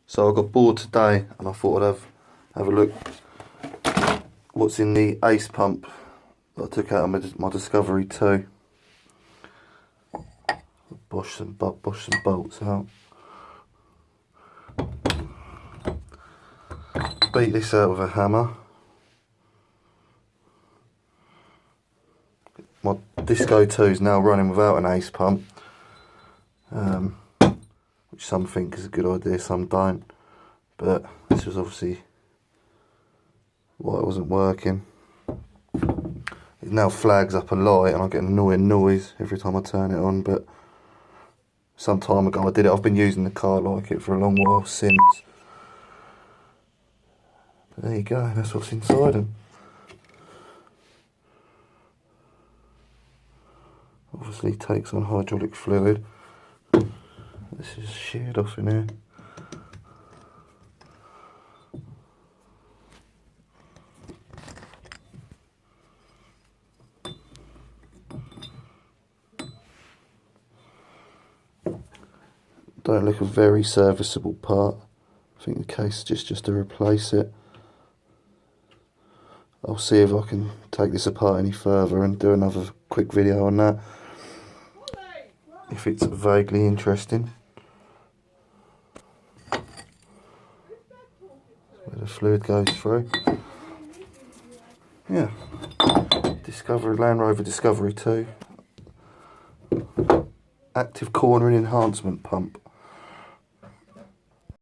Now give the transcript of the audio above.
So I got bored today and I thought I'd have a look what's in the Ace pump that I took out of my Discovery 2. Bush some bolts out. Beat this out with a hammer. My Disco 2 is now running without an Ace pump, which some think is a good idea, some don't. But this was obviously why it wasn't working. It now flags up a light and I get an annoying noise every time I turn it on, but some time ago I did it. I've been using the car like it for a long while since. But there you go, that's what's inside them. Obviously takes on hydraulic fluid. This is sheared off in here. Don't look a very serviceable part. I think the case is just to replace it. I'll see if I can take this apart any further and do another quick video on that, if it's vaguely interesting. Where the fluid goes through. Yeah. Land Rover Discovery 2. Active cornering enhancement pump.